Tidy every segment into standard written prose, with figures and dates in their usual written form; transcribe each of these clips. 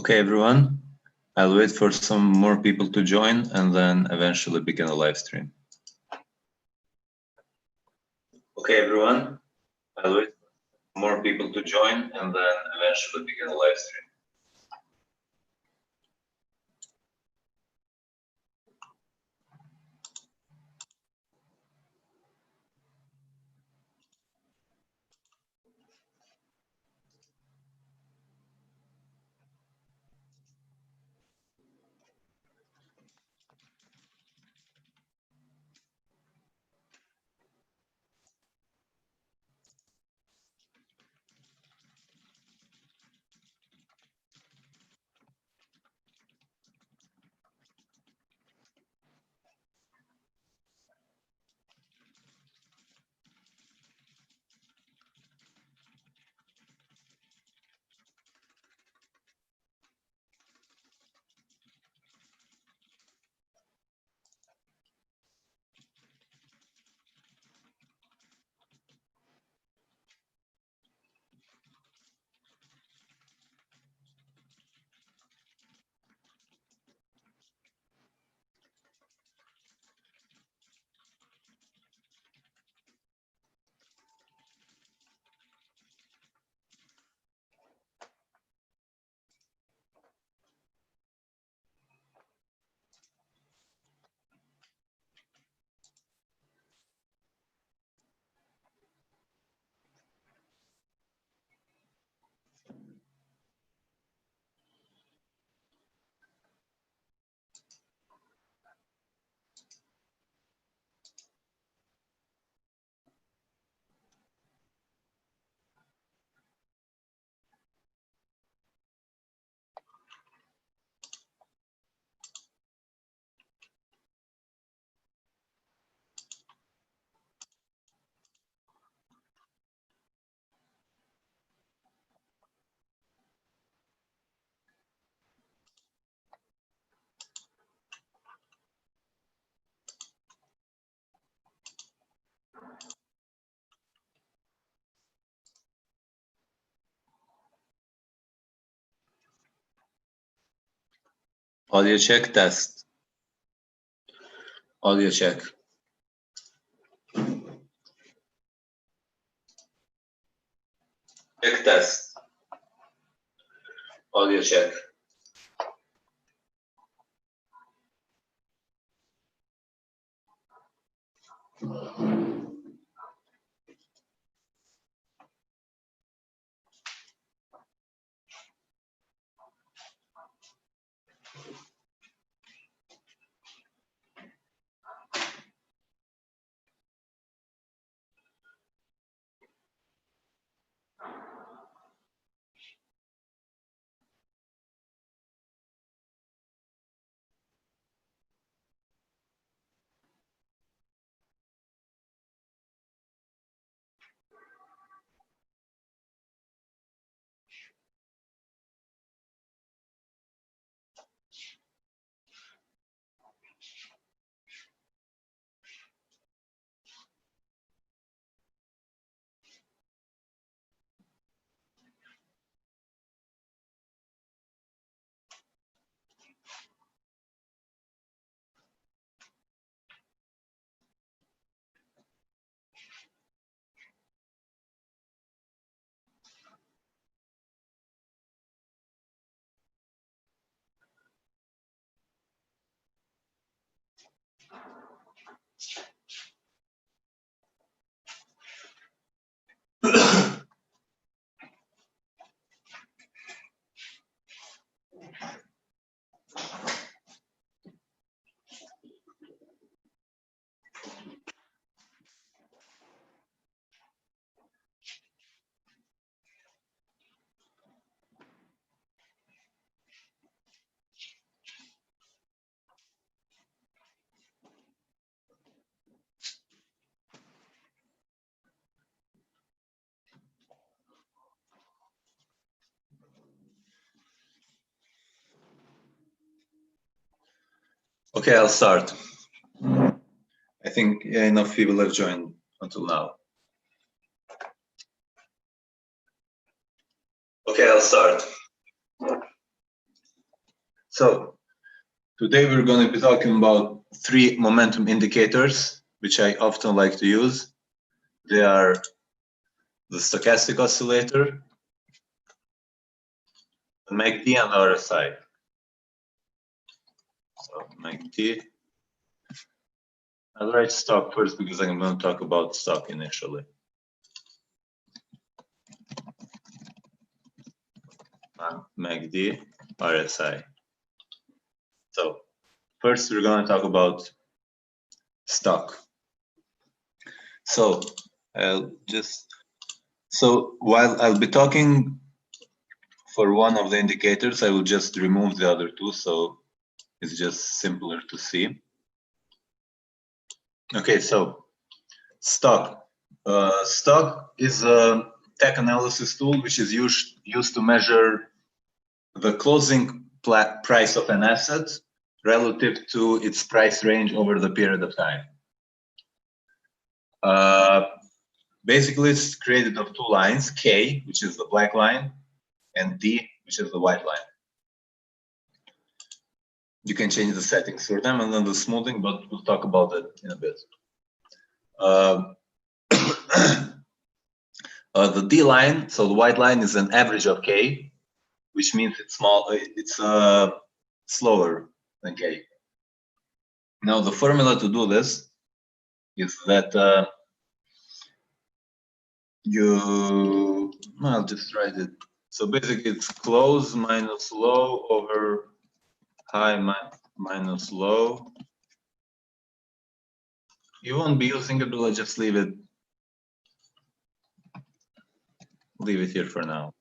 Okay, everyone, I'll wait for some more people to join and then eventually begin a live stream. Okay, everyone, I'll wait for more people to join and then eventually begin a live stream. Audio check test. Audio check. Check test. Audio check. Okay, I'll start. I think enough people have joined until now. Okay, I'll start. So today we're going to be talking about 3 momentum indicators, which I often like to use. They are the Stochastic Oscillator, the MACD, and Rsi. So MACD. I'll write stock first because I'm going to talk about stock initially. MACD, Rsi. So first we're going to talk about stock. So while I'll be talking for one of the indicators, I will just remove the other 2, so it's just simpler to see. Okay, so stock. Stock is a tech analysis tool which is used to measure the closing price of an asset relative to its price range over the period of time. Basically, it's created of 2 lines, K, which is the black line, and D, which is the white line. You can change the settings for them and then the smoothing, but we'll talk about it in a bit. The D line, so the white line, is an average of K, which means it's slower than K. Now, the formula to do this is that I'll just write it. So basically, it's close minus low over high minus low. You won't be using it, but I'll just leave it here for now.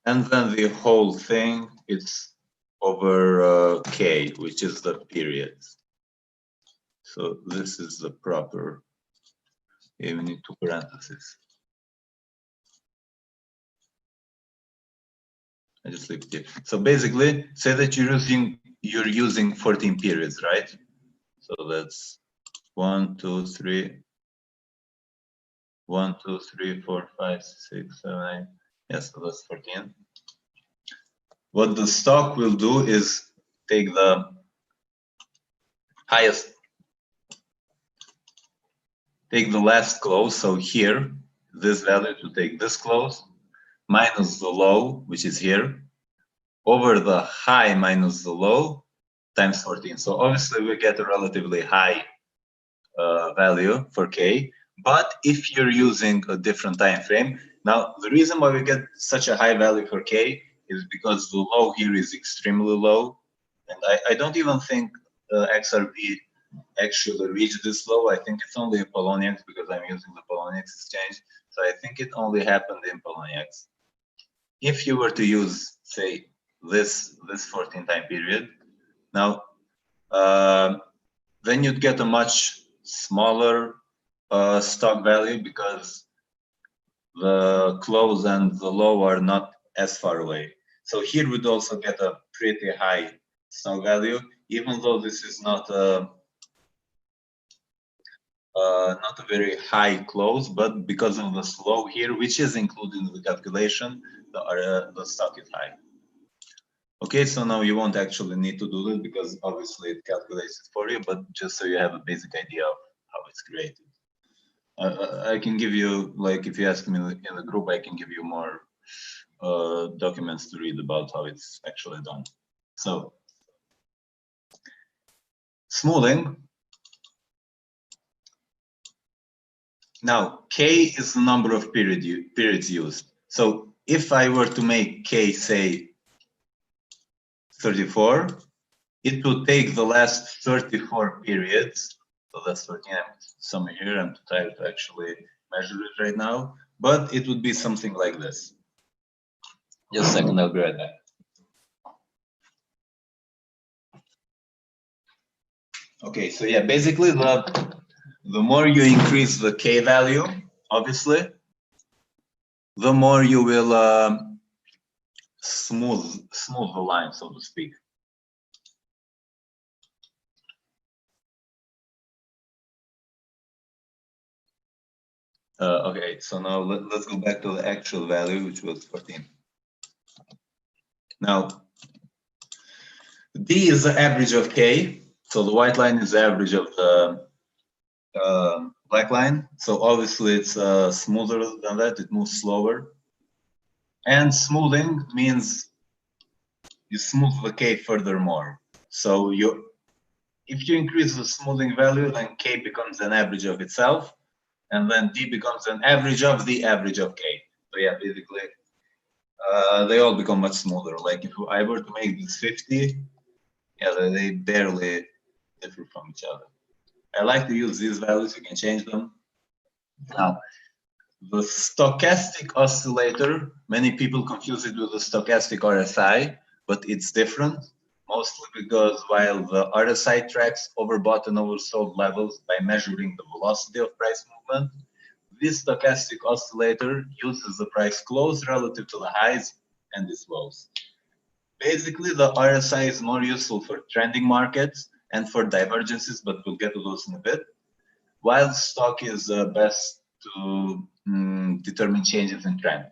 And then the whole thing is over K, which is the period. So this is the proper, even in 2 parentheses. I just leave it here. So basically, say that you're using 14 periods, right? So that's 1, 2, 3, 1, 2, 3, 4, 5, 6, 7, 8. Yes, so that's 14. What the stock will do is take the last close. So here, this value to take this close minus the low, which is here, over the high minus the low times 14. So obviously we get a relatively high value for K. But if you're using a different time frame, now the reason why we get such a high value for K is because the low here is extremely low, and I don't even think XRP actually reached this low. I think it's only in Poloniex because I'm using the Poloniex exchange. So I think it only happened in Poloniex. If you were to use, say, this 14 time period, now then you'd get a much smaller stock value because the close and the low are not as far away. So here we'd also get a pretty high stock value, even though this is not a very high close, but because of the slow here, which is included in the calculation, the stock is high. Okay, so now you won't actually need to do this because obviously it calculates it for you, but just so you have a basic idea of how it's created. I can give you, like, if you ask me in the group, I can give you more documents to read about how it's actually done. So, smoothing. Now, K is the number of periods used. So if I were to make K, say, 34, it would take the last 34 periods. So that's 14. Somewhere here, I'm too tired to actually measure it right now, but it would be something like this. Just a second, I'll be right back. Okay, so yeah, basically the more you increase the K value, obviously, the more you will smooth the line, so to speak. Okay, so now let's go back to the actual value, which was 14. Now, D is the average of K. So the white line is the average of the black line. So obviously it's smoother than that. It moves slower. And smoothing means you smooth the K furthermore. So if you increase the smoothing value, then K becomes an average of itself. And then D becomes an average of the average of K. So yeah, basically, they all become much smoother. Like if I were to make this 50, yeah, they barely differ from each other. I like to use these values. You can change them. Now, the stochastic oscillator, many people confuse it with the stochastic RSI, but it's different. Mostly because while the RSI tracks overbought and oversold levels by measuring the velocity of price movement, this stochastic oscillator uses the price close relative to the highs and its lows. Basically, the RSI is more useful for trending markets and for divergences, but we'll get to those in a bit. While stock is best to determine changes in trend.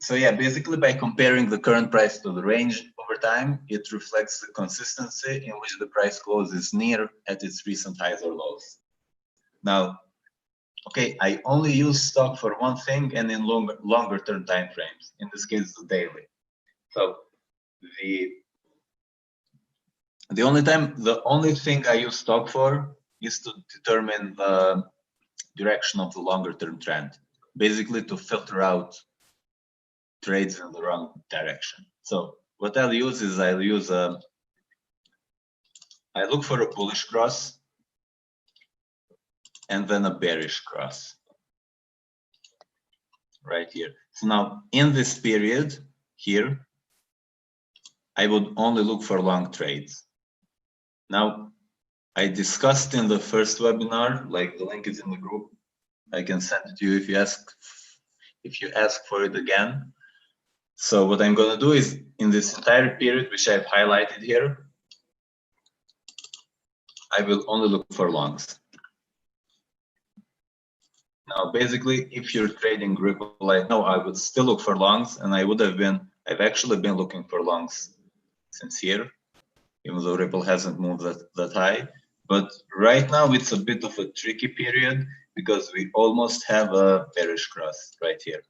So yeah, basically by comparing the current price to the range over time, it reflects the consistency in which the price closes near at its recent highs or lows. Now, okay, I only use stock for one thing and in longer term time frames. In this case, the daily. So the only thing I use stock for is to determine the direction of the longer term trend, basically to filter out trades in the wrong direction. So what I'll use is I look for a bullish cross and then a bearish cross right here. So now in this period here, I would only look for long trades. Now, I discussed in the first webinar, like the link is in the group. I can send it to you if you ask for it again. So what I'm going to do is in this entire period, which I've highlighted here, I will only look for longs. Now, basically, if you're trading Ripple, I know I would still look for longs, and I've actually been looking for longs since here, even though Ripple hasn't moved that high. But right now, it's a bit of a tricky period because we almost have a bearish cross right here.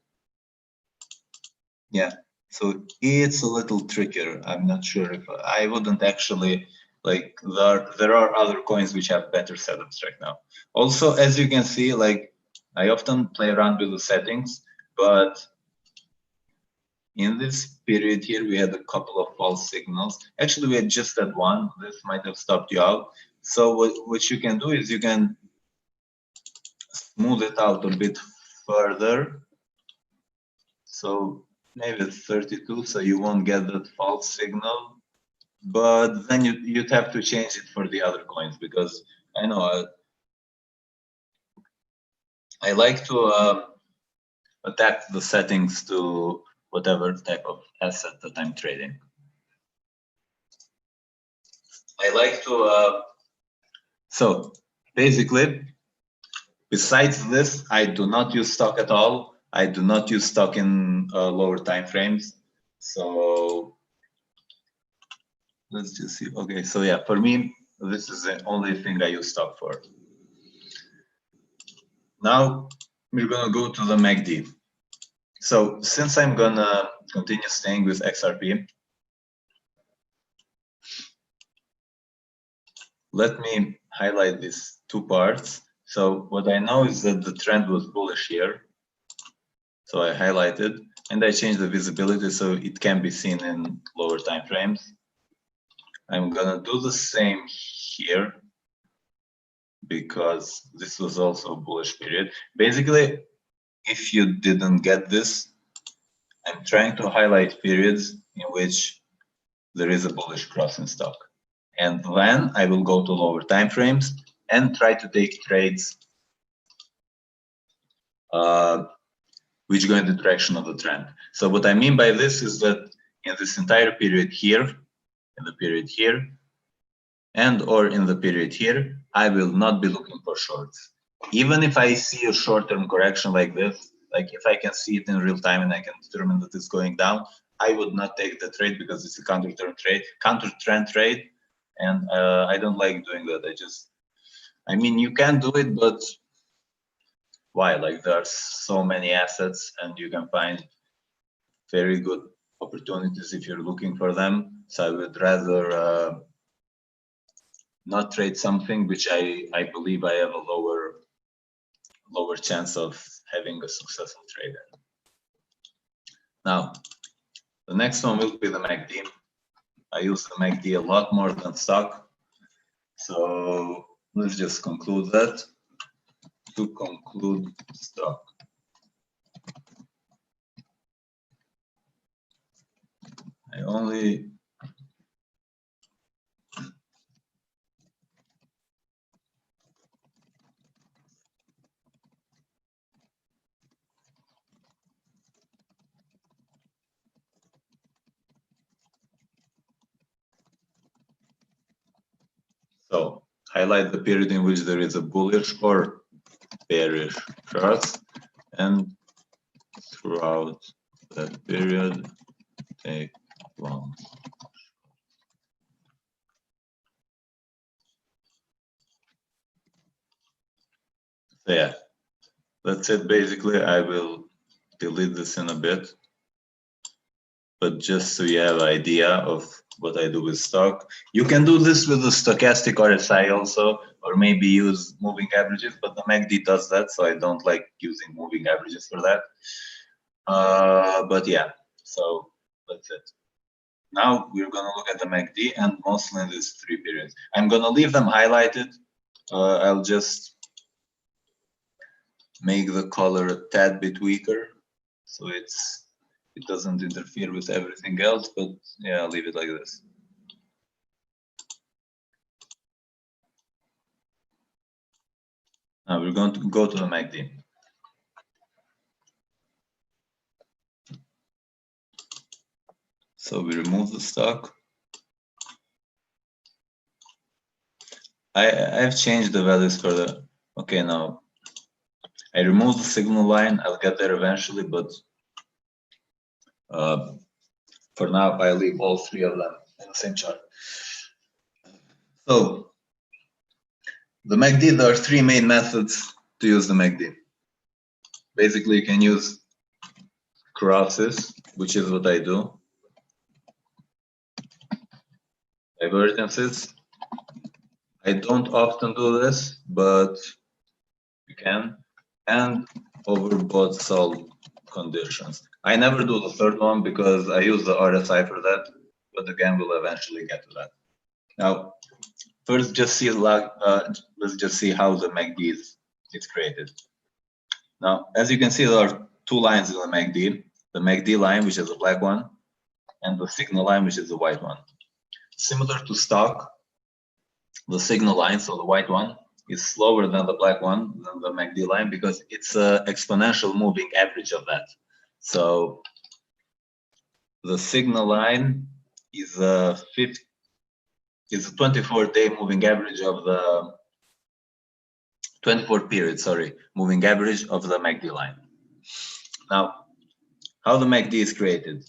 Yeah, so it's a little trickier. I'm not sure if I wouldn't actually, like, there are other coins which have better setups right now. Also, as you can see, like, I often play around with the settings, but in this period here, we had a couple of false signals. Actually, we had just that one. This might have stopped you out. So what you can do is you can smooth it out a bit further. So maybe it's 32, so you won't get that false signal. But then you'd have to change it for the other coins, because I know I like to adapt the settings to whatever type of asset that I'm trading. I like to, so basically, besides this, I do not use stock at all. I do not use stock in lower time frames. So let's just see. Okay, so yeah, for me, this is the only thing I use stock for. Now we're gonna go to the MACD. So since I'm gonna continue staying with XRP, let me highlight these two parts. So what I know is that the trend was bullish here. So I highlighted and I changed the visibility so it can be seen in lower time frames. I'm gonna do the same here because this was also a bullish period. Basically, if you didn't get this, I'm trying to highlight periods in which there is a bullish cross in stock. And then I will go to lower time frames and try to take trades which go in the direction of the trend. So what I mean by this is that in this entire period here, in the period here, and or in the period here, I will not be looking for shorts. Even if I see a short-term correction like this, like if I can see it in real time and I can determine that it's going down, I would not take the trade because it's a counter trend trade, and I don't like doing that. I mean, you can do it, but why? Like there are so many assets, and you can find very good opportunities if you're looking for them. So I would rather not trade something which I believe I have a lower chance of having a successful trade in. Now, the next one will be the MACD. I use the MACD a lot more than stock. So let's just conclude that. To conclude stock. I only so highlight the period in which there is a bullish or bearish cross, and throughout that period take long. So yeah, that's it basically. I will delete this in a bit, but just so you have an idea of what I do with stock. You can do this with the stochastic RSI also, or maybe use moving averages, but the MACD does that, so I don't like using moving averages for that. But yeah, so that's it. Now we're gonna look at the MACD and mostly in these 3 periods. I'm gonna leave them highlighted. I'll just make the color a tad bit weaker, so it doesn't interfere with everything else, but yeah, I'll leave it like this. Now we're going to go to the MACD. So we remove the stock. I've changed the values for the, okay, now I remove the signal line. I'll get there eventually, but for now I leave all 3 of them in the same chart. So the MACD, there are 3 main methods to use the MACD. Basically, you can use crosses, which is what I do. Divergences. I don't often do this, but you can. And oversold conditions. I never do the third one because I use the RSI for that, but again, we'll eventually get to that. Now, first, just see let's just see how the MACD is created. Now, as you can see, there are 2 lines in the MACD. The MACD line, which is a black one, and the signal line, which is a white one. Similar to stock, the signal line, so the white one, is slower than the black one, than the MACD line, because it's an exponential moving average of that. So the signal line is a 24-day moving average of the 24 period, sorry, moving average of the MACD line. Now, how the MACD is created?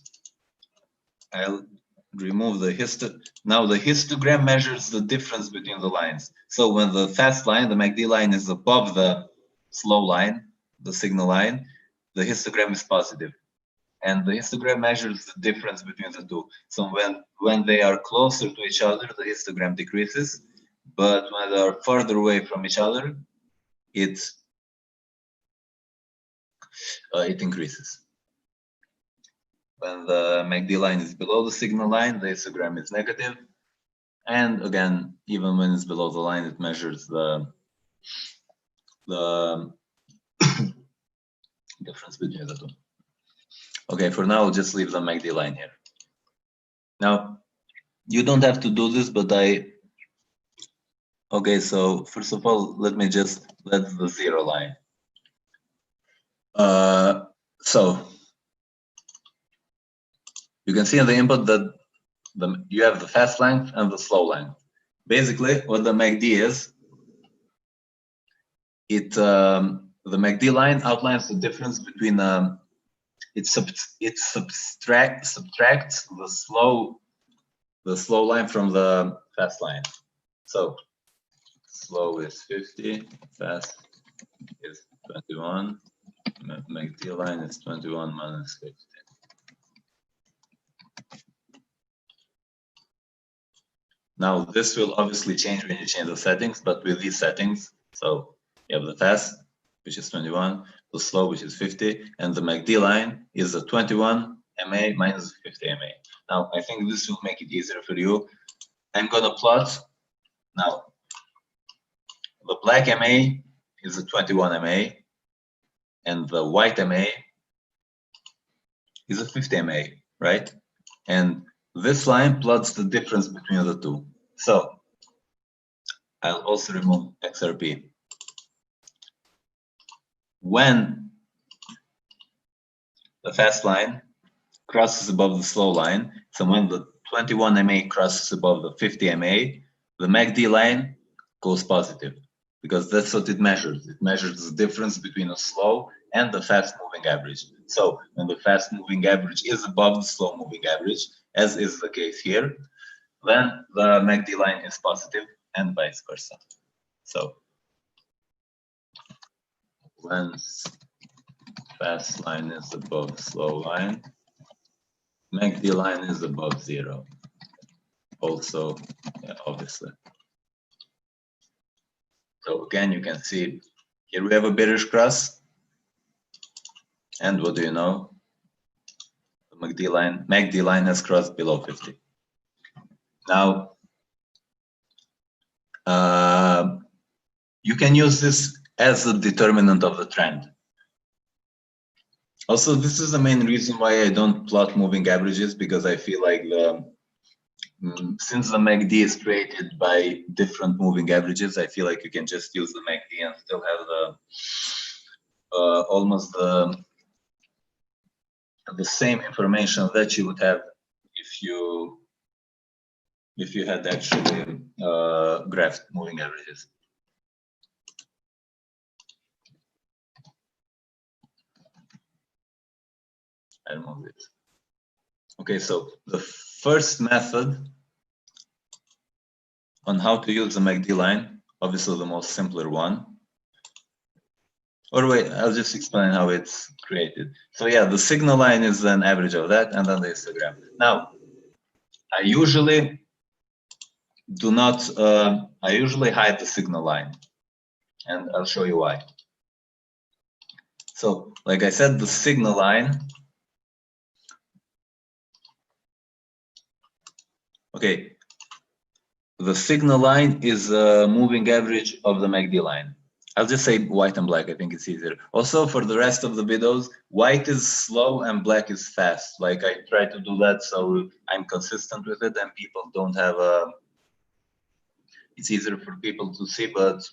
I'll remove the histogram. Now the histogram measures the difference between the lines. So when the fast line, the MACD line, is above the slow line, the signal line, the histogram is positive. And the histogram measures the difference between the 2. So when they are closer to each other, the histogram decreases. But when they are further away from each other, it increases. When the MACD line is below the signal line, the histogram is negative. And again, even when it's below the line, it measures the difference between the 2. Okay, for now, I'll just leave the MACD line here. Now, you don't have to do this, but okay, so first of all, let's the 0 line. So you can see in the input that you have the fast line and the slow line. Basically, what the MACD is, it the MACD line outlines the difference between it subtracts the slow line from the fast line. So slow is 50, fast is 21, MACD line is 21 minus 50. Now this will obviously change when you change the settings, but with these settings, so you have the fast, which is 21, the slow, which is 50, and the MACD line is the 21 MA minus 50 MA. Now I think this will make it easier for you. I'm gonna plot now. The black MA is the 21 MA, and the white MA is a 50 MA, right? And this line plots the difference between the two. So I'll also remove XRP. When the fast line crosses above the slow line, so when the 21 MA crosses above the 50 MA, the MACD line goes positive, because that's what it measures. It measures the difference between a slow and the fast moving average. So when the fast moving average is above the slow moving average, as is the case here, then the MACD line is positive and vice versa. So when fast line is above slow line, MACD line is above 0. Also, yeah, obviously. So again, you can see here we have a bearish cross. And what do you know? The MACD line has crossed below 50. Now, you can use this as a determinant of the trend. Also, this is the main reason why I don't plot moving averages, because I feel like since the MACD is created by different moving averages, I feel like you can just use the MACD and still have the almost the same information that you would have if you had actually graphed moving averages. I remove it. Okay, so the first method on how to use the MACD line, obviously the most simpler one. Or wait, I'll just explain how it's created. So yeah, the signal line is an average of that, and then the histogram. Now, I usually do not, I usually hide the signal line, and I'll show you why. So, like I said, the signal line, okay, the signal line is a moving average of the MACD line. I'll just say white and black, I think it's easier. Also, for the rest of the videos, white is slow and black is fast. Like I try to do that so I'm consistent with it and people don't have a, it's easier for people to see, but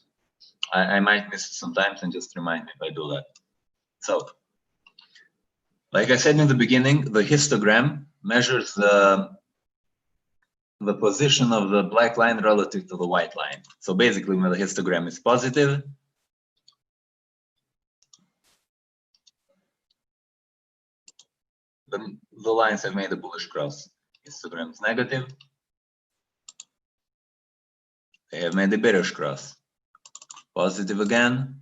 I might miss it sometimes, and just remind me if I do that. So, like I said in the beginning, the histogram measures the position of the black line relative to the white line. So basically, when the histogram is positive, the lines have made a bullish cross. Histogram is negative, they have made a bearish cross. Positive again,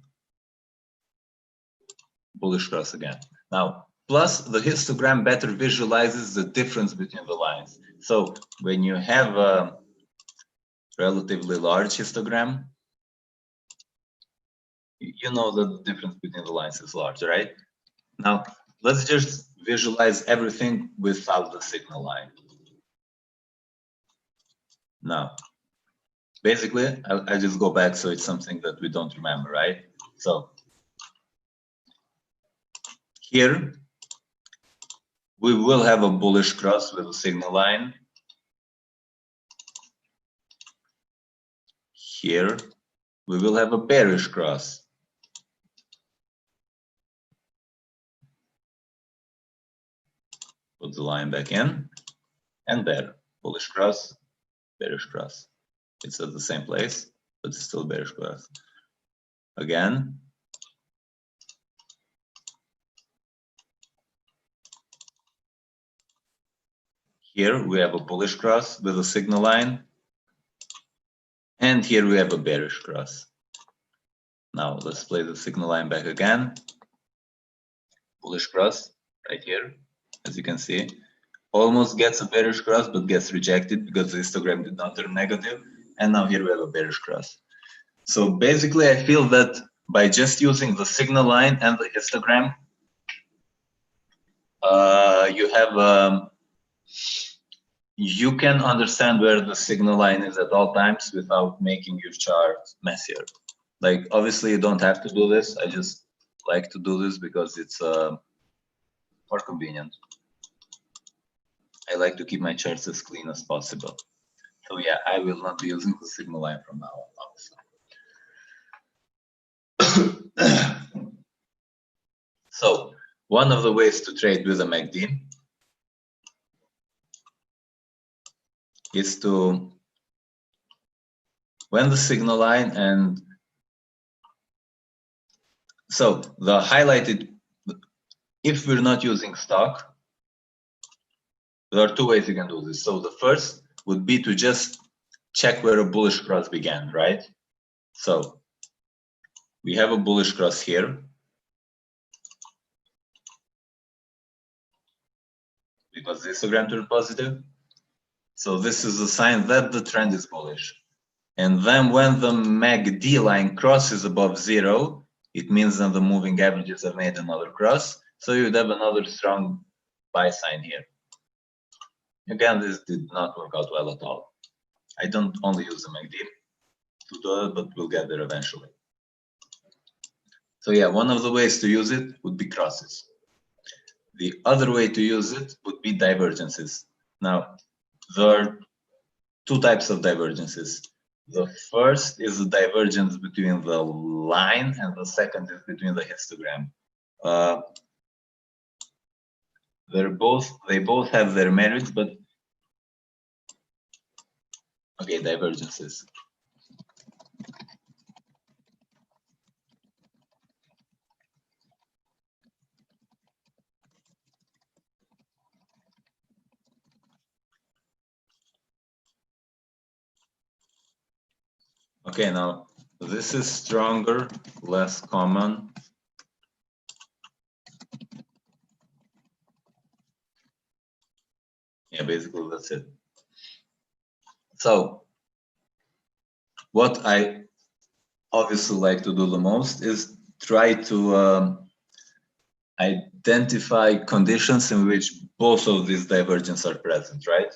bullish cross again. Now, plus the histogram better visualizes the difference between the lines. So when you have a relatively large histogram, you know that the difference between the lines is large, right? Now, let's just visualize everything without the signal line. Now, basically, I just go back so it's something that we don't remember, right? So here, we will have a bullish cross with a signal line. Here, we will have a bearish cross. Put the line back in, and there, bullish cross, bearish cross. It's at the same place, but it's still bearish cross. Again, Here we have a bullish cross with a signal line, and here we have a bearish cross. Now let's play the signal line back again. Bullish cross right here, as you can see. Almost gets a bearish cross, but gets rejected because the histogram did not turn negative. And now here we have a bearish cross. So basically, I feel that by just using the signal line and the histogram, you can understand where the signal line is at all times without making your chart messier. Like, obviously, you don't have to do this. I just like to do this because it's more convenient. I like to keep my charts as clean as possible. So yeah, I will not be using the signal line from now on. So one of the ways to trade with a MACD is to, when the signal line and so the highlighted, if we're not using stock, there are two ways you can do this. So the first would be to just check where a bullish cross began, right? So we have a bullish cross here. Because the histogram turned positive. So this is a sign that the trend is bullish. And then when the MACD line crosses above 0, it means that the moving averages have made another cross. So you would have another strong buy sign here. Again, this did not work out well at all. I don't only use the MACD to do it, but we'll get there eventually. So yeah, one of the ways to use it would be crosses. The other way to use it would be divergences. Now, there are two types of divergences. The first is the divergence between the line, and the second is between the histogram. They both have their merits, but okay, divergences. Okay, now this is stronger, less common. Yeah, basically that's it. So what I obviously like to do the most is try to identify conditions in which both of these divergences are present, right?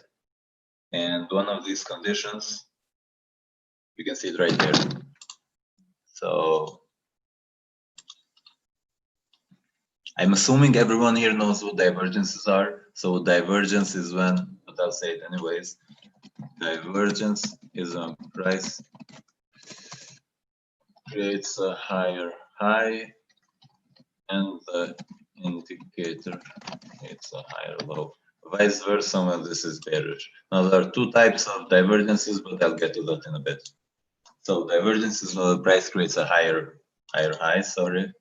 And one of these conditions, you can see it right here. So I'm assuming everyone here knows what divergences are. So divergence is when, but I'll say it anyways. Divergence is when price creates a higher high and the indicator creates a higher low. Vice versa when this is bearish. Now there are two types of divergences, but I'll get to that in a bit. So divergence is when the price creates a higher high, sorry.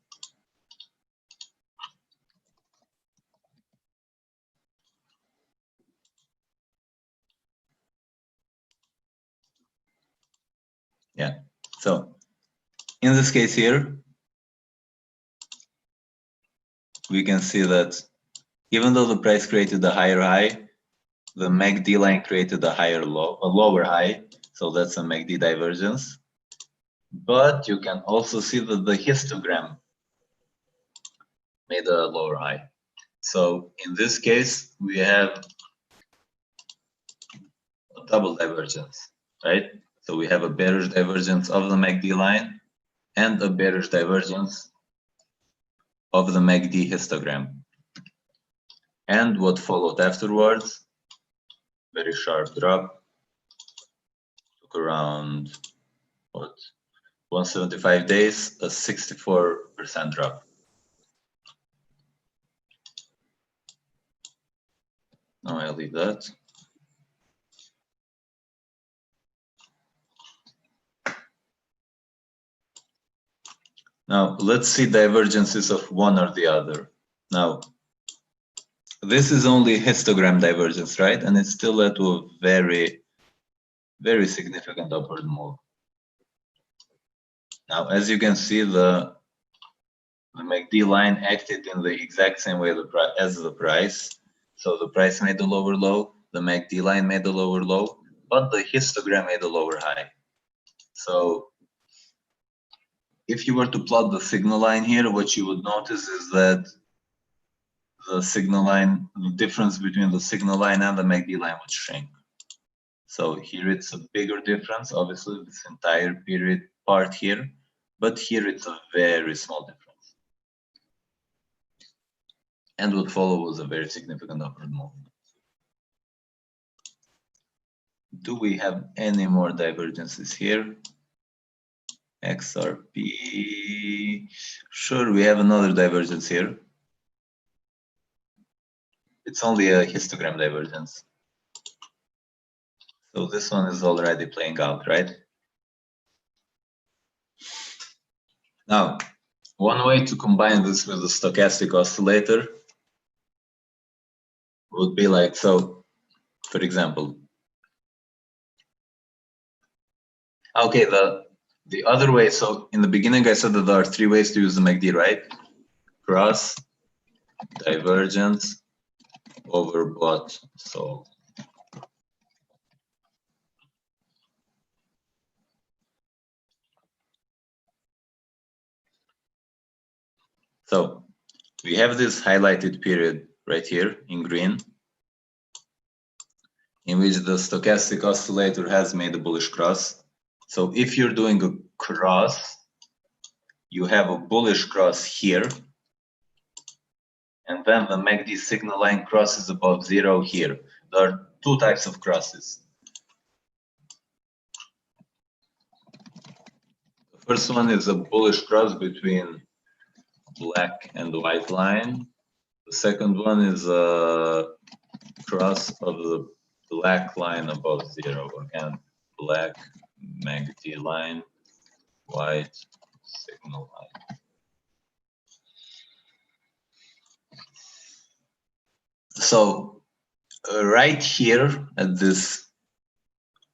Yeah, so in this case here, we can see that even though the price created a higher high, the MACD line created a lower high. So that's a MACD divergence. But you can also see that the histogram made a lower high. So in this case, we have a double divergence, right? So we have a bearish divergence of the MACD line and a bearish divergence of the MACD histogram. And what followed afterwards, very sharp drop, took around, what, 175 days, a 64% drop. Now I'll leave that. Now let's see divergences of one or the other. Now, This is only histogram divergence, right? And it's still led to a very, very significant upward move. Now, as you can see, the MACD line acted in the exact same way as the price. So the price made a lower low, the MACD line made a lower low, but the histogram made a lower high. So if you were to plot the signal line here, what you would notice is that the signal line, the difference between the signal line and the MACD line would shrink. So here it's a bigger difference, obviously this entire period part here, but here it's a very small difference. And what followed was a very significant upward move. Do we have any more divergences here? XRP, sure, we have another divergence here. It's only a histogram divergence. So this one is already playing out, right? Now, one way to combine this with the stochastic oscillator would be like, so, for example, okay, the other way, so in the beginning I said that there are three ways to use the MACD, right? Cross, divergence, overbought, so. So we have this highlighted period right here in green, in which the stochastic oscillator has made a bullish cross. So if you're doing a cross, you have a bullish cross here, and then the MACD signal line crosses above zero here. There are two types of crosses. The first one is a bullish cross between black and white line. The second one is a cross of the black line above zero. Again, black MACD line, white signal line. So right here at this,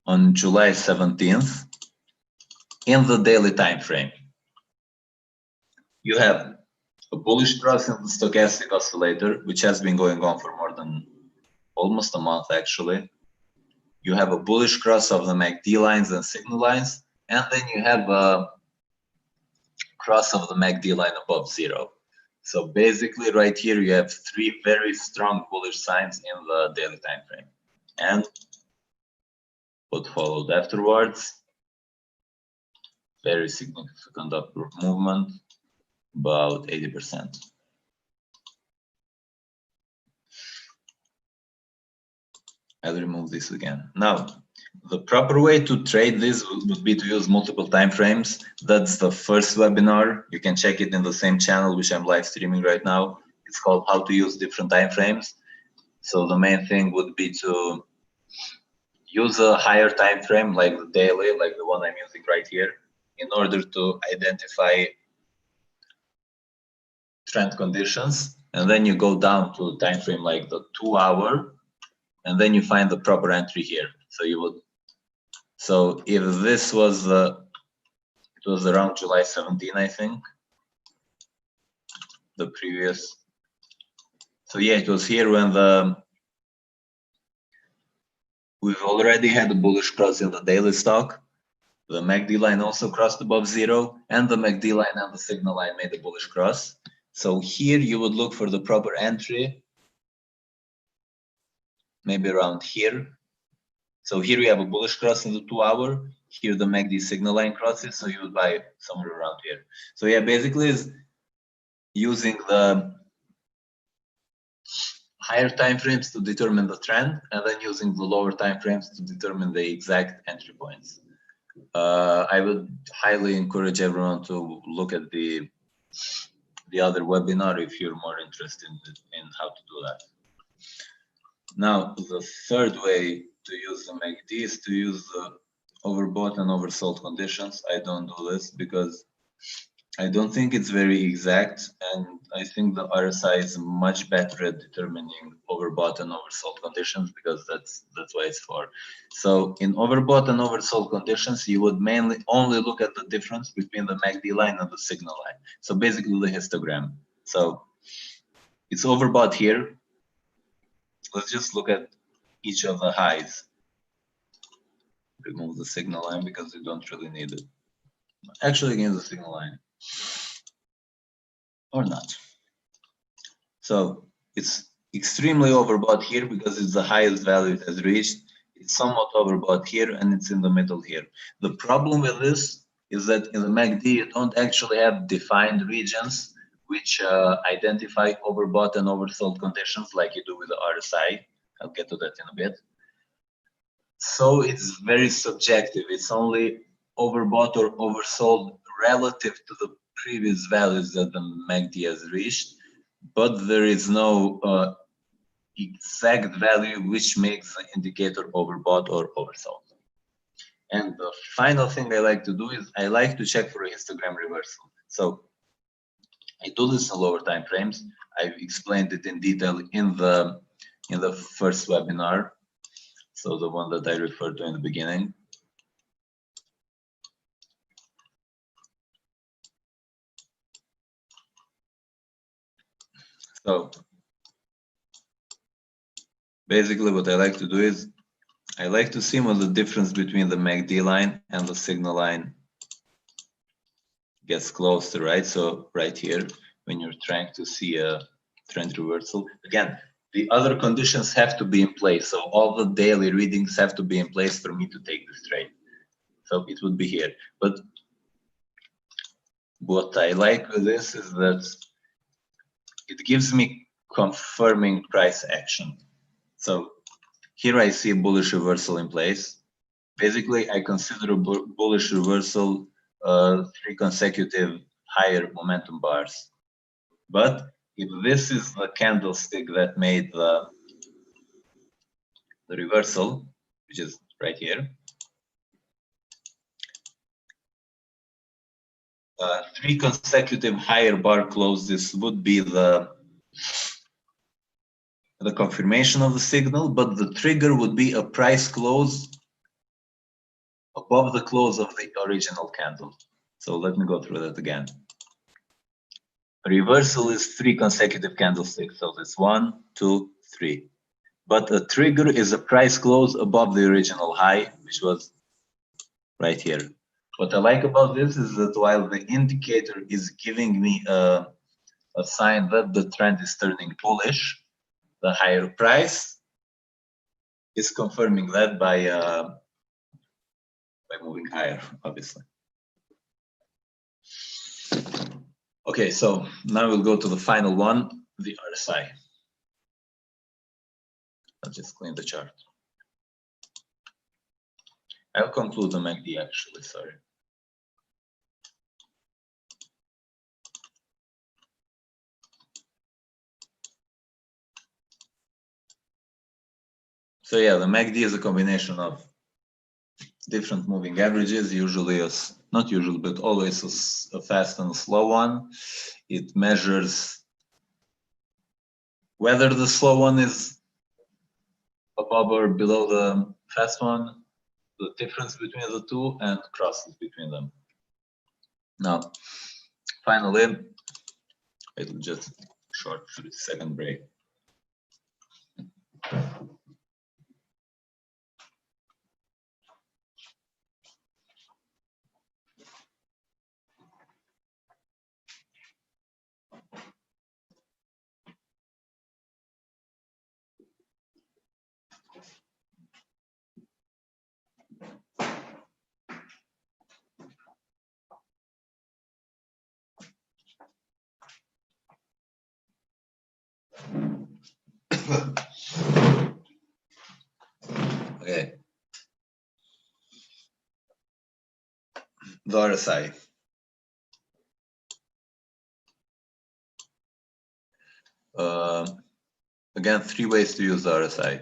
on July 17th, in the daily time frame, you have a bullish cross in the stochastic oscillator, which has been going on for more than almost a month actually. You have a bullish cross of the MACD lines and signal lines, and then you have a cross of the MACD line above zero. So basically right here you have three very strong bullish signs in the daily time frame. And what followed afterwards, very significant upward movement, about 80%. I'll remove this again. Now, the proper way to trade this would be to use multiple time frames. That's the first webinar. You can check it in the same channel, which I'm live streaming right now. It's called How to Use Different Time Frames. So the main thing would be to use a higher time frame, like the daily, like the one I'm using right here, in order to identify trend conditions. And then you go down to a time frame like the 2 hour, and then you find the proper entry here. So you would, so if this was it was around July 17, I think, the previous. So yeah, it was here when we've already had a bullish cross in the daily stock. The MACD line also crossed above zero, and the MACD line and the signal line made a bullish cross. So here you would look for the proper entry, maybe around here. So here we have a bullish cross in the 2 hour. Here the MACD signal line crosses, so you would buy somewhere around here. So yeah, basically is using the higher time frames to determine the trend, and then using the lower time frames to determine the exact entry points. I would highly encourage everyone to look at the other webinar if you're more interested in how to do that. Now, the third way to use the MACD is to use the overbought and oversold conditions. I don't do this because I don't think it's very exact, and I think the RSI is much better at determining overbought and oversold conditions because that's why it's for. So in overbought and oversold conditions, you would mainly only look at the difference between the MACD line and the signal line. So basically the histogram. So it's overbought here. Let's just look at each of the highs. Remove the signal line because we don't really need it. Actually, against the signal line. Or not. So it's extremely overbought here because it's the highest value it has reached. It's somewhat overbought here and it's in the middle here. The problem with this is that in the MACD, you don't actually have defined regions which identify overbought and oversold conditions like you do with the RSI. I'll get to that in a bit. So it's very subjective. It's only overbought or oversold relative to the previous values that the MACD has reached, but there is no exact value which makes the indicator overbought or oversold. And the final thing I like to do is I like to check for a histogram reversal. So I do this in lower time frames. I've explained it in detail in the first webinar. So the one that I referred to in the beginning. So basically what I like to do is I like to see what the difference between the MACD line and the signal line gets closer, right? So right here, when you're trying to see a trend reversal, again, the other conditions have to be in place. So all the daily readings have to be in place for me to take this trade. So it would be here. But what I like with this is that it gives me confirming price action. So here I see a bullish reversal in place. Basically, I consider a bullish reversal 3 consecutive higher momentum bars. But if this is the candlestick that made the reversal, which is right here, 3 consecutive higher bar closes would be the confirmation of the signal, but the trigger would be a price close above the close of the original candle. So let me go through that again. Reversal is 3 consecutive candlesticks, so that's 1, 2, 3. But a trigger is a price close above the original high, which was right here. What I like about this is that while the indicator is giving me a sign that the trend is turning bullish, the higher price is confirming that by moving higher, obviously. Okay, so now we'll go to the final one, the RSI. I'll just clean the chart. I'll conclude the MACD actually, sorry. So yeah, the MACD is a combination of different moving averages, usually not usually, but always a fast and a slow one. It measures whether the slow one is above or below the fast one, the difference between the two, and crosses between them. Now, finally, it'll just short 30-second break. Okay. The RSI. Again, 3 ways to use the RSI.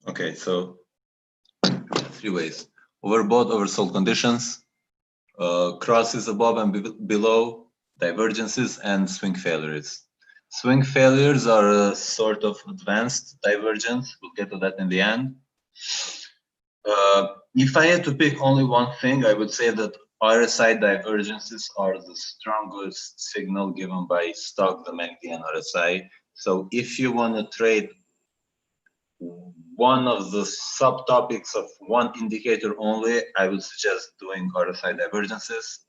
Okay, so 3 ways: overbought, oversold conditions, crosses above and below, divergences, and swing failures. Swing failures are a sort of advanced divergence. We'll get to that in the end. If I had to pick only one thing, I would say that RSI divergences are the strongest signal given by stock, the MACD, and RSI. So if you want to trade one of the subtopics of one indicator only, I would suggest doing RSI divergences.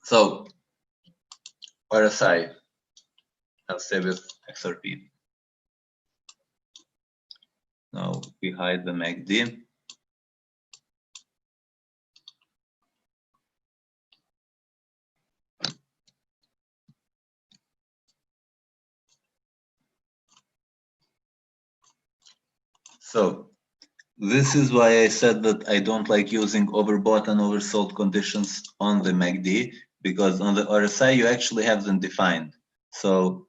So RSI, I'll stay with XRP. Now we hide the MACD. So this is why I said that I don't like using overbought and oversold conditions on the MACD, because on the RSI you actually have them defined. So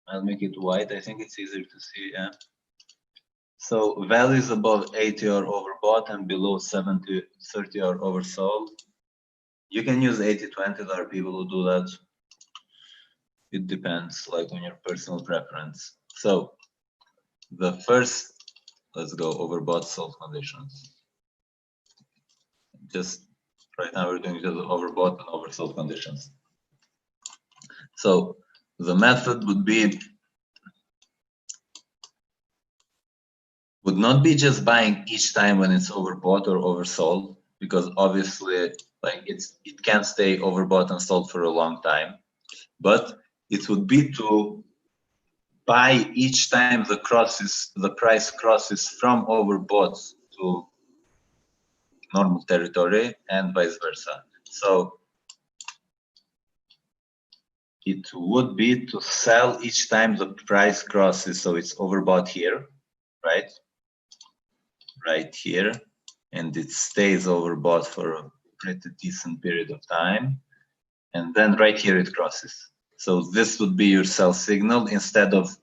I'll make it white. I think it's easier to see. Yeah. So values above 80 are overbought and below 70, 30 are oversold. You can use 80-20. There are people who do that. It depends, like on your personal preference. So the first, let's go overbought sold conditions. Just right now we're doing just overbought and oversold conditions. So the method would not be just buying each time when it's overbought or oversold, because obviously like it can't stay overbought and sold for a long time, but it would be to buy each time the price crosses from overbought to normal territory and vice versa. So it would be to sell each time the price crosses. So it's overbought here, right? Right here, and it stays overbought for a pretty decent period of time, and then right here it crosses. So this would be your sell signal instead of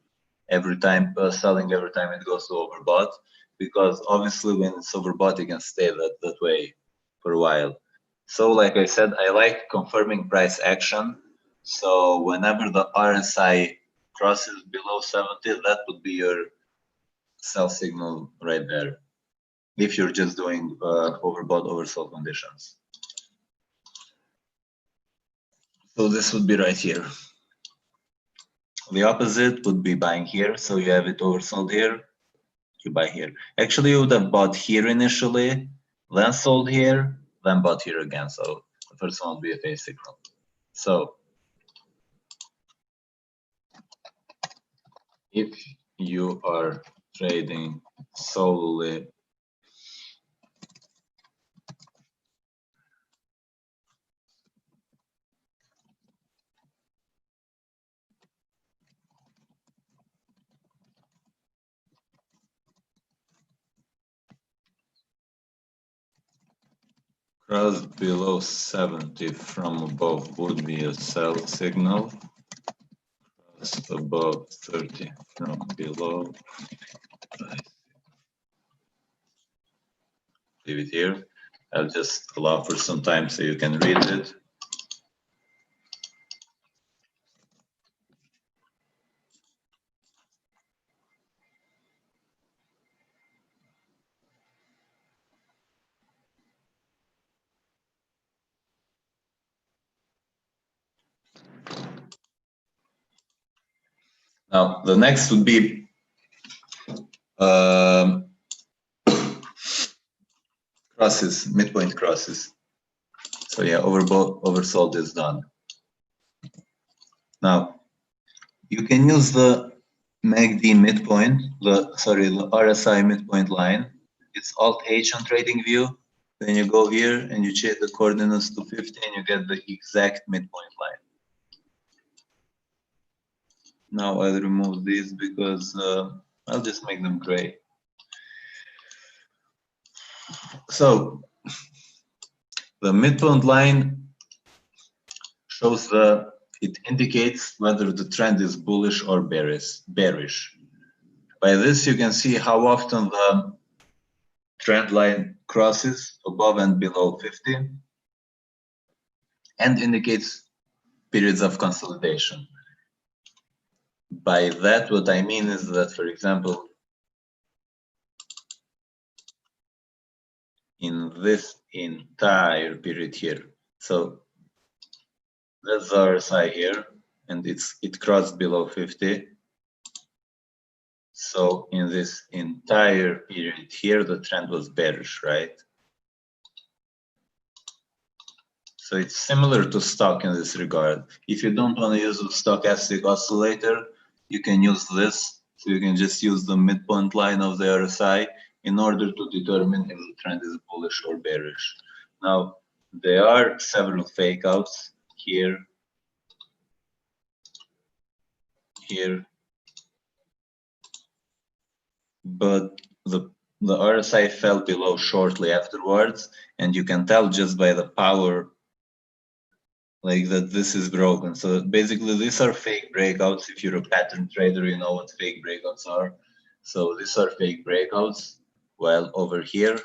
every time selling every time it goes to overbought, because obviously when it's overbought it can stay that way for a while. So like I said, I like confirming price action. So whenever the RSI crosses below 70, that would be your sell signal right there, if you're just doing overbought, oversold conditions. So this would be right here. The opposite would be buying here. So you have it oversold here, you buy here. Actually, you would have bought here initially, then sold here, then bought here again. So the first one would be a phase signal. So if you are trading solely cross below 70 from above would be a sell signal. Cross above 30 from below. Leave it here. I'll just allow for some time so you can read it. Now, the next would be crosses, midpoint crosses. So yeah, oversold is done. Now, you can use the MACD midpoint, the RSI midpoint line. It's Alt H on TradingView. Then you go here and you change the coordinates to 50 and you get the exact midpoint line. Now I'll remove these because I'll just make them gray. So the midpoint line shows it indicates whether the trend is bullish or bearish. By this, you can see how often the trend line crosses above and below 50 and indicates periods of consolidation. By that, what I mean is that, for example, in this entire period here, so that's our RSI here, and it crossed below 50. So in this entire period here, the trend was bearish, right? So it's similar to stock in this regard. If you don't want to use a stochastic oscillator, you can use this. So you can just use the midpoint line of the RSI in order to determine if the trend is bullish or bearish. Now, there are several fake outs here, here, but the RSI fell below shortly afterwards, and you can tell just by the power like that this is broken. So basically these are fake breakouts. If you're a pattern trader, you know what fake breakouts are. So these are fake breakouts. While over here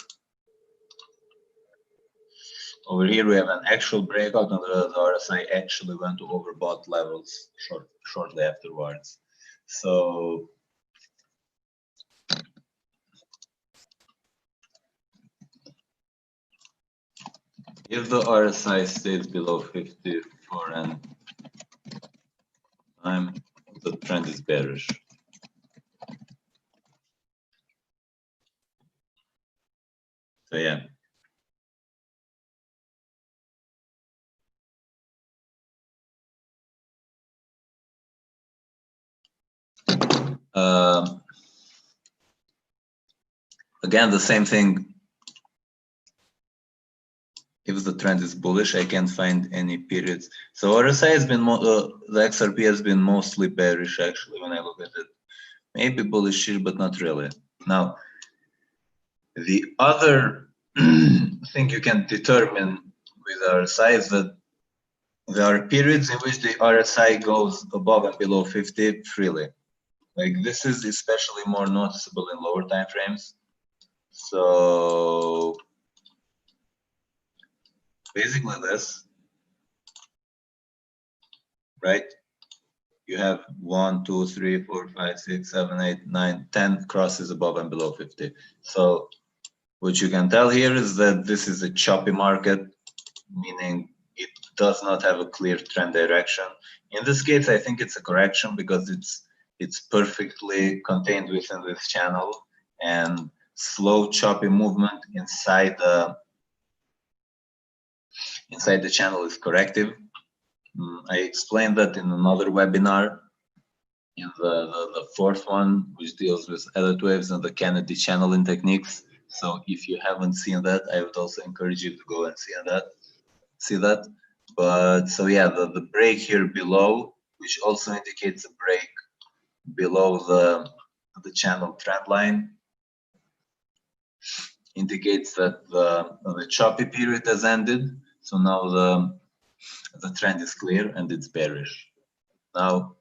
we have an actual breakout, and the RSI actually went to overbought levels shortly afterwards. So if the RSI stays below 50 for an time, the trend is bearish. So yeah. Again, the same thing. If the trend is bullish, I can't find any periods. So RSI has been, the XRP has been mostly bearish actually when I look at it. Maybe bullish here, but not really. Now, the other thing you can determine with RSI is that there are periods in which the RSI goes above and below 50 freely. Like this is especially more noticeable in lower time frames. So basically this, right? You have 1, 2, 3, 4, 5, 6, 7, 8, 9, 10 crosses above and below 50. So what you can tell here is that this is a choppy market, meaning it does not have a clear trend direction. In this case, I think it's a correction because it's perfectly contained within this channel, and slow choppy movement inside the channel is corrective. I explained that in another webinar, in the fourth one, which deals with elliott waves and the Kennedy channeling techniques. So if you haven't seen that, I would also encourage you to go and see that. But so yeah, the break here below, which also indicates a break below the channel trend line, indicates that the choppy period has ended. So now the trend is clear and it's bearish. Now,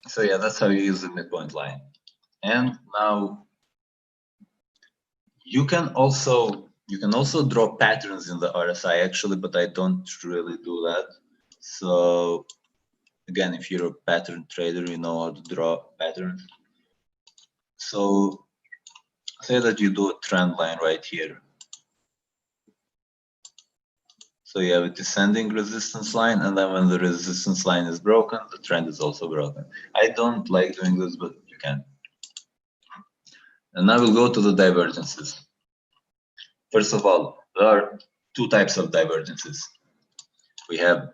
so yeah, that's how you use the midpoint line. And now you can also draw patterns in the RSI actually, but I don't really do that. So again, if you're a pattern trader, you know how to draw patterns. So say that you do a trend line right here. So you have a descending resistance line, and then when the resistance line is broken, the trend is also broken. I don't like doing this, but you can. And now we'll go to the divergences. First of all, there are two types of divergences. We have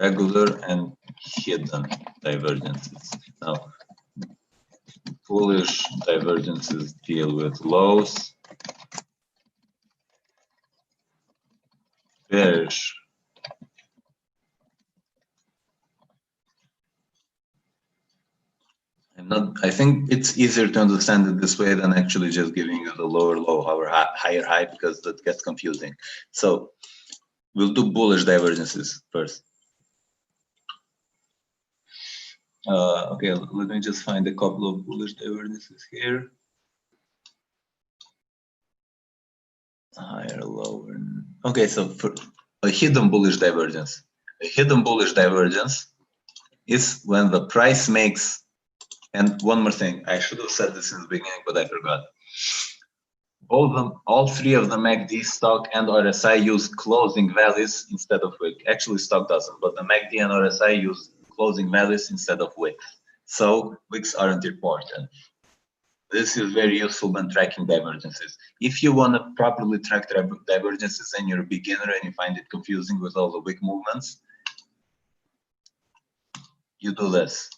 regular and hidden divergences. Now, bullish divergences deal with lows. Bearish I think it's easier to understand it this way than actually just giving you the lower low or higher high, because that gets confusing. So we'll do bullish divergences first. Okay, let me just find a couple of bullish divergences here. Higher, lower. Okay, so for a hidden bullish divergence. A hidden bullish divergence is when the price makes, and one more thing, I should have said this in the beginning, but I forgot. All three of the MACD, stock, and RSI use closing values instead of wick. Actually, stock doesn't, but the MACD and RSI use closing values instead of wicks. So wicks aren't important. This is very useful when tracking divergences. If you want to properly track divergences and you're a beginner and you find it confusing with all the wick movements, you do this,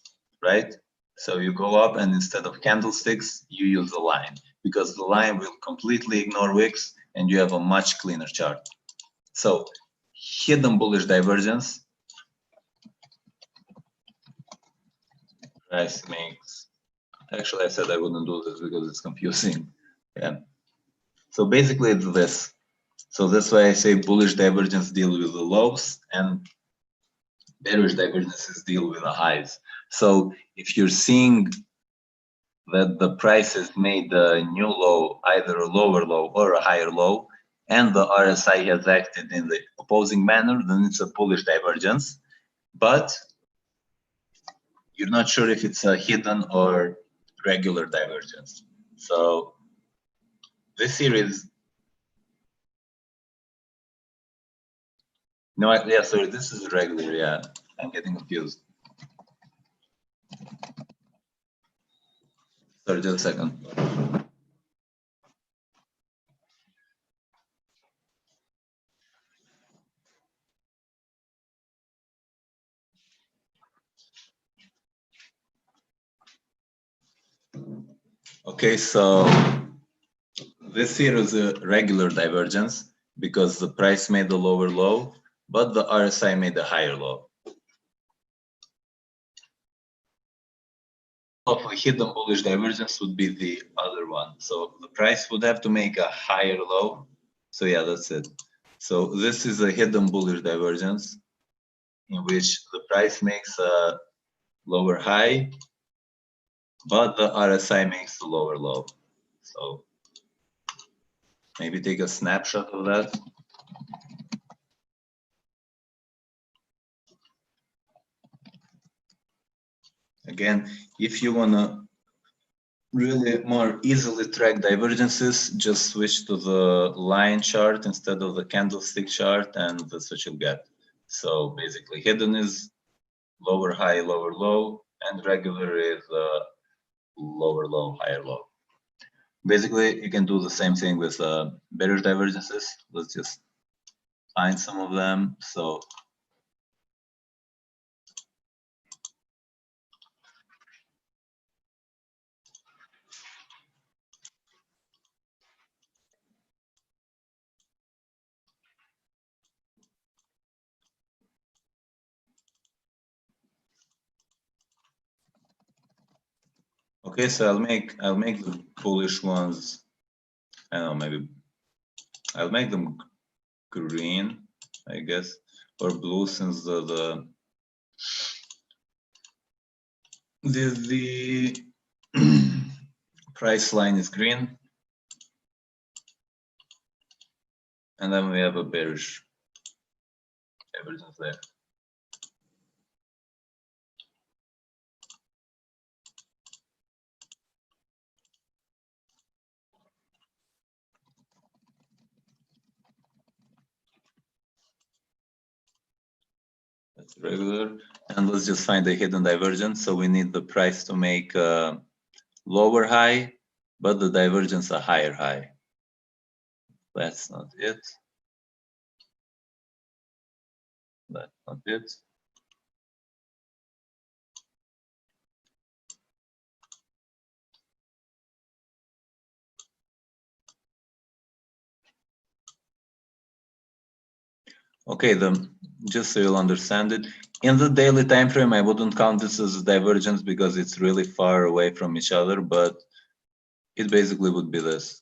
right? So you go up and instead of candlesticks, you use a line because the line will completely ignore wicks and you have a much cleaner chart. So hidden bullish divergence, price makes, actually I said I wouldn't do this because it's confusing. Yeah. So basically it's this. So that's why I say bullish divergence deal with the lows and bearish divergences deal with the highs. So if you're seeing that the price has made a new low, either a lower low or a higher low, and the RSI has acted in the opposing manner, then it's a bullish divergence. But you're not sure if it's a hidden or regular divergence. So this here is, no, yeah, sorry, this is regular, yeah. I'm getting confused. Sorry, just a second. Okay, so this here is a regular divergence because the price made a lower low, but the RSI made a higher low. Of a hidden bullish divergence would be the other one. So the price would have to make a higher low. So yeah, that's it. So this is a hidden bullish divergence in which the price makes a lower high, but the RSI makes a lower low. So maybe take a snapshot of that. Again, if you want to really more easily track divergences, just switch to the line chart instead of the candlestick chart, and that's what you'll get. So basically, hidden is lower high, lower low, and regular is lower low, higher low. Basically, you can do the same thing with bearish divergences. Let's just find some of them. So okay, so I'll make the bullish ones. I don't know, maybe I'll make them green, I guess, or blue, since the price line is green, and then we have a bearish divergence there. That's regular, and let's just find the hidden divergence. So we need the price to make a lower high, but the divergence a higher high. That's not it. That's not it. Okay, then just so you'll understand it, in the daily time frame, I wouldn't count this as a divergence because it's really far away from each other, but it basically would be this.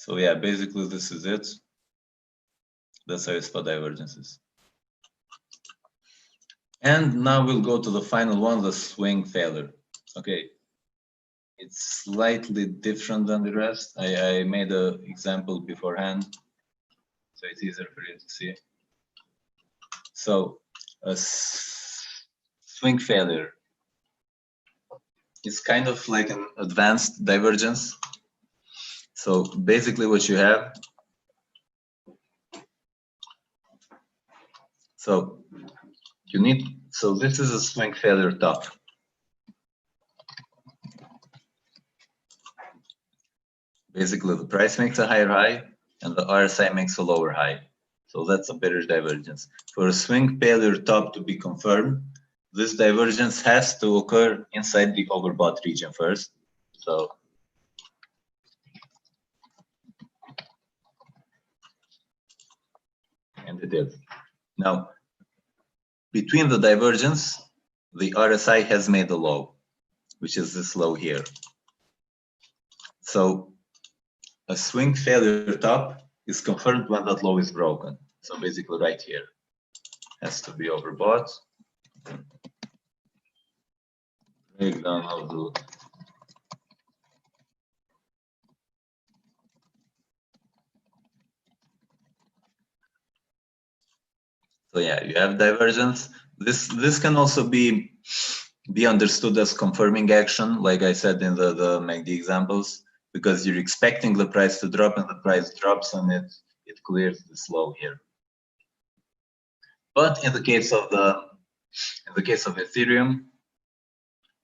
So yeah, basically this is it. That's how you spot divergences. And now we'll go to the final one, the swing failure. Okay, it's slightly different than the rest. I made an example beforehand, so it's easier for you to see. So a swing failure is kind of like an advanced divergence. So basically what you have, so this is a swing failure top. Basically the price makes a higher high and the RSI makes a lower high. So that's a bearish divergence. For a swing failure top to be confirmed, this divergence has to occur inside the overbought region first. So and it is. Now, between the divergence, the RSI has made a low, which is this low here. So a swing failure top is confirmed when that low is broken. So basically right here has to be overbought. Breakdown of the so yeah, you have divergence. This can also be understood as confirming action, like I said in the MACD examples, because you're expecting the price to drop and the price drops and it clears this low here. But in the case of Ethereum,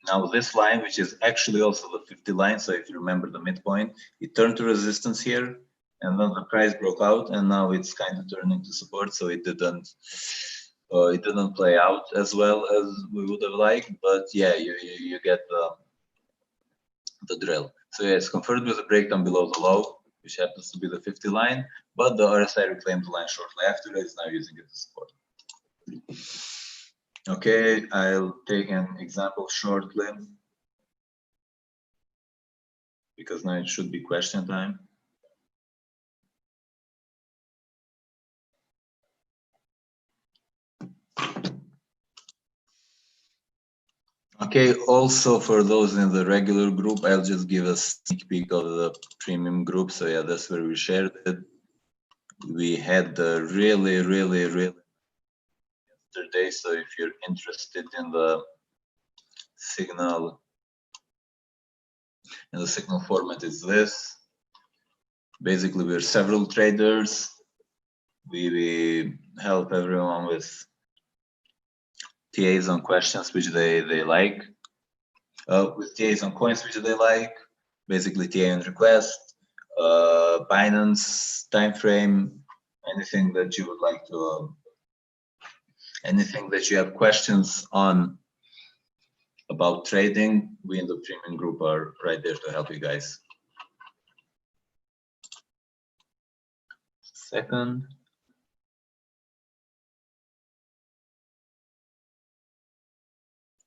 now this line, which is actually also the 50 line, so if you remember the midpoint, it turned to resistance here, and then the price broke out, and now it's kind of turning to support. So it didn't play out as well as we would have liked, but yeah, you get the drill. So yeah, it's confirmed with a breakdown below the low, which happens to be the 50 line, but the RSI reclaimed the line shortly after. It's now using it as support. Okay, I'll take an example shortly, because now it should be question time. Okay, also for those in the regular group, I'll just give a sneak peek of the premium group. So yeah, that's where we shared it. We had the really yesterday. So if you're interested in the signal, format is this. Basically, we're several traders. We help everyone with TAs on questions which they like. With TAs on coins which they like. Basically, TA on request, Binance time frame, anything that you would like to, anything that you have questions on about trading, we in the premium group are right there to help you guys. Second.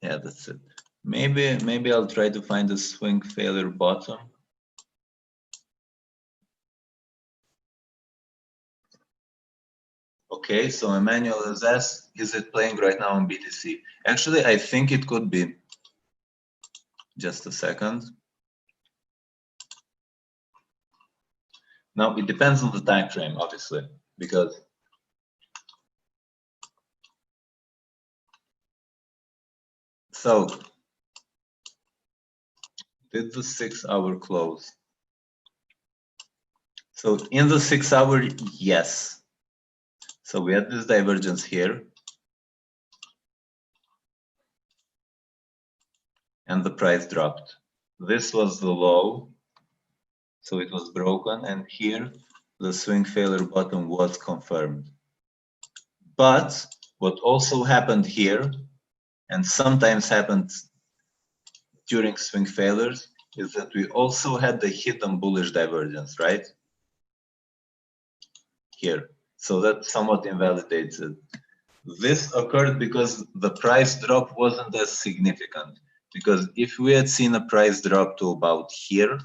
Yeah, that's it. Maybe I'll try to find a swing failure bottom. Okay, so Emmanuel has asked, is it playing right now on BTC? Actually, I think it could be. Just a second. Now, it depends on the time frame, obviously, because so did the 6 hour close? So in the 6 hour, yes. So we had this divergence here. And the price dropped. This was the low. So it was broken. And here, the swing failure bottom was confirmed. But what also happened here, and sometimes happened during swing failures, is that we also had the hidden bullish divergence, right? Here. So that somewhat invalidates it. This occurred because the price drop wasn't as significant. Because if we had seen a price drop to about here,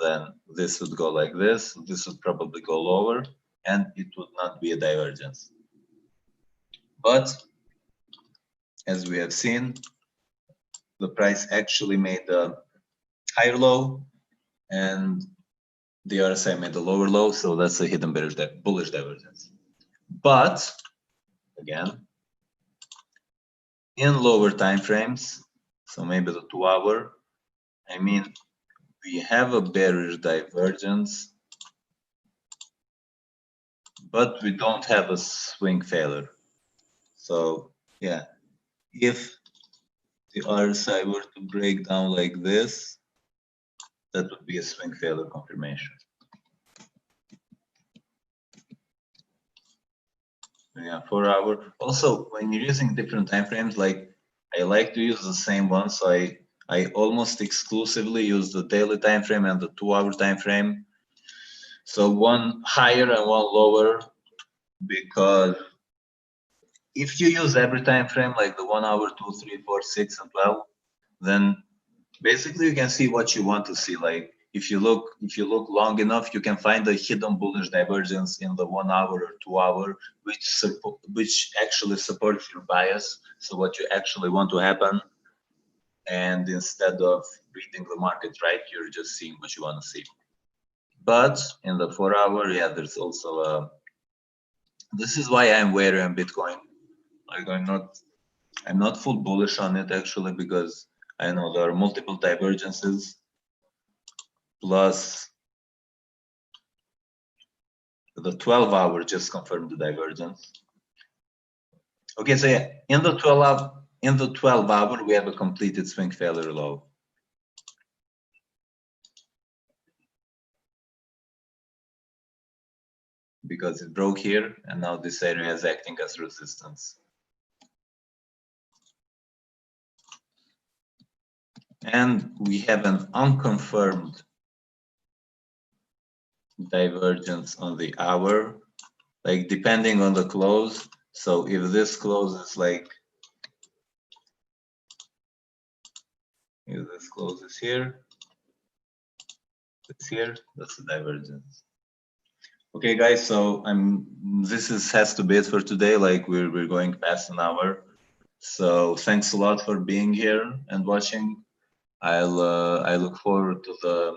then this would go like this would probably go lower, and it would not be a divergence. But as we have seen, the price actually made a higher low, and the RSI made a lower low, so that's a hidden bullish divergence. But again, in lower time frames, so maybe the 2 hour, I mean, we have a bearish divergence, but we don't have a swing failure. So yeah, if the RSI were to break down like this, that would be a swing failure confirmation. Yeah, 4 hour. Also, when you're using different time frames, like I like to use the same one, so I almost exclusively use the daily time frame and the 2 hour time frame. So one higher and one lower, because if you use every time frame like the 1 hour, 2, 3, 4, 6, and 12, then basically you can see what you want to see. Like if you look long enough, you can find a hidden bullish divergence in the 1 hour or 2 hour, which actually supports your bias. So what you actually want to happen, and instead of reading the market, right, you're just seeing what you want to see. But in the 4 hour, yeah, there's also a. This is why I'm wary on Bitcoin. Like I'm not full bullish on it actually, because I know there are multiple divergences, plus the 12 hour just confirmed the divergence. Okay, so yeah, in the 12 hour we have a completed swing failure low. Because it broke here, and now this area is acting as resistance. And we have an unconfirmed divergence on the hour, like depending on the close. So if this closes like, if this closes here, it's here, that's the divergence. Okay, guys, so has to be it for today. Like we're going past an hour. So thanks a lot for being here and watching. I look forward to the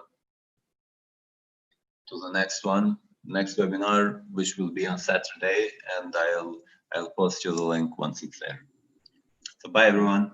next webinar, which will be on Saturday, and I'll post you the link once it's there. So bye everyone.